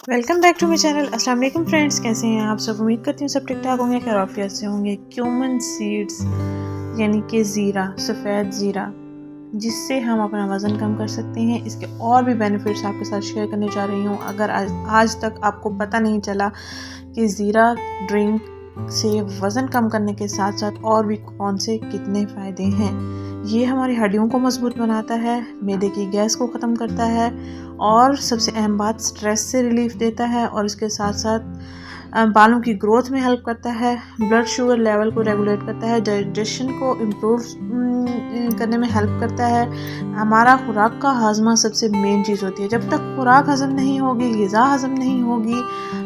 Welcome back to my channel. अस्सलाम वालेकुम friends, कैसे हैं आप सब। उम्मीद करती हूँ सब ठीक ठाक होंगे, खैरियत से होंगे। क्यूमन सीड्स यानी कि ज़ीरा, सफ़ेद ज़ीरा, जिससे हम अपना वज़न कम कर सकते हैं। इसके और भी बेनिफिट्स आपके साथ शेयर करने जा रही हूँ। अगर आज तक आपको पता नहीं चला कि ज़ीरा ड्रिंक से वज़न कम करने के साथ साथ और भी कौन से कितने फ़ायदे हैं। ये हमारी हड्डियों को मजबूत बनाता है, मैदे की गैस को ख़त्म करता है और सबसे अहम बात स्ट्रेस से रिलीफ देता है। और इसके साथ साथ बालों की ग्रोथ में हेल्प करता है, ब्लड शुगर लेवल को रेगुलेट करता है, डाइजेशन को इम्प्रूव करने में हेल्प करता है। हमारा खुराक का हाजमा सबसे मेन चीज़ होती है। जब तक खुराक हज़म नहीं होगी, ग़िज़ा हज़म नहीं होगी,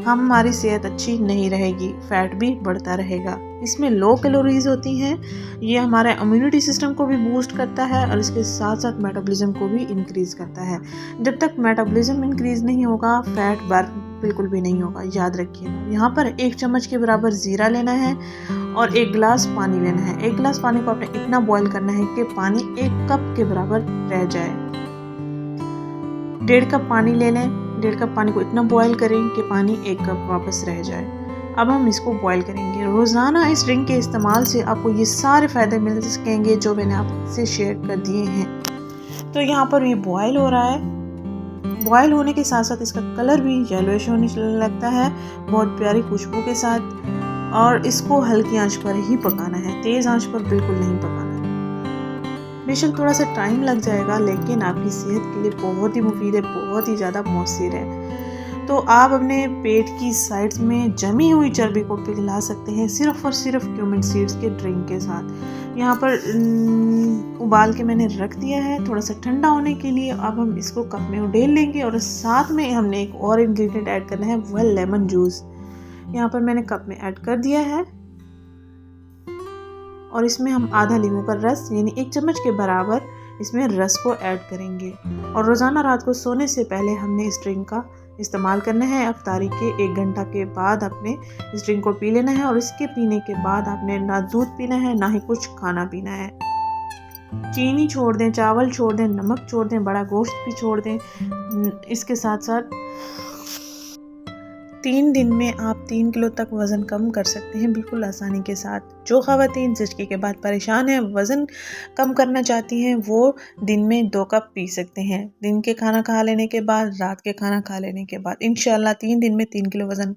हमारी सेहत अच्छी नहीं रहेगी, फ़ैट भी बढ़ता रहेगा। इसमें लो कैलोरीज होती हैं। ये हमारे इम्यूनिटी सिस्टम को भी बूस्ट करता है और इसके साथ साथ मेटाबॉलिज्म को भी इंक्रीज़ करता है। जब तक मेटाबॉलिज्म इंक्रीज़ नहीं होगा, फैट बर्न बिल्कुल भी नहीं होगा। याद रखिएगा, यहाँ पर 1 चम्मच के बराबर ज़ीरा लेना है और 1 गिलास पानी लेना है। 1 गिलास पानी को आपने इतना बॉईल करना है कि पानी 1 कप के बराबर रह जाए। 1.5 कप पानी ले लें। 1.5 कप पानी को इतना बॉईल करें कि पानी 1 कप वापस रह जाए। अब हम इसको बॉईल करेंगे। रोज़ाना इस ड्रिंक के इस्तेमाल से आपको ये सारे फ़ायदे मिल सकेंगे जो मैंने आपसे शेयर कर दिए हैं। तो यहाँ पर ये बॉईल हो रहा है। बॉयल होने के साथ साथ इसका कलर भी येलोइश होने लगता है, बहुत प्यारी खुशबू के साथ। और इसको हल्की आंच पर ही पकाना है, तेज़ आंच पर बिल्कुल नहीं पकाना है। बेशक थोड़ा सा टाइम लग जाएगा, लेकिन आपकी सेहत के लिए बहुत ही मुफीद है, बहुत ही ज़्यादा मौसर है। तो आप अपने पेट की साइड्स में जमी हुई चर्बी को पिघला सकते हैं सिर्फ और सिर्फ क्यूमिन सीड्स के ड्रिंक के साथ। यहाँ पर उबाल के मैंने रख दिया है थोड़ा सा ठंडा होने के लिए। अब हम इसको कप में उडेल लेंगे और साथ में हमने एक और इंग्रेडिएंट ऐड करना है, वह लेमन जूस। यहाँ पर मैंने कप में ऐड कर दिया है और इसमें हम आधा नींबू का रस यानी 1 चम्मच के बराबर इसमें रस को ऐड करेंगे। और रोज़ाना रात को सोने से पहले हमने इस ड्रिंक का इस्तेमाल करना है। अफ्तारी के 1 घंटा के बाद आपने इस ड्रिंक को पी लेना है और इसके पीने के बाद आपने ना दूध पीना है, ना ही कुछ खाना पीना है। चीनी छोड़ दें, चावल छोड़ दें, नमक छोड़ दें, बड़ा गोश्त भी छोड़ दें। इसके साथ साथ 3 दिन में आप 3 किलो तक वज़न कम कर सकते हैं बिल्कुल आसानी के साथ। जो ख़वातीन ज़िचकी के बाद परेशान हैं, वज़न कम करना चाहती हैं, वो दिन में 2 कप पी सकते हैं। दिन के खाना खा लेने के बाद, रात के खाना खा लेने के बाद इंशाल्लाह 3 दिन में 3 किलो वज़न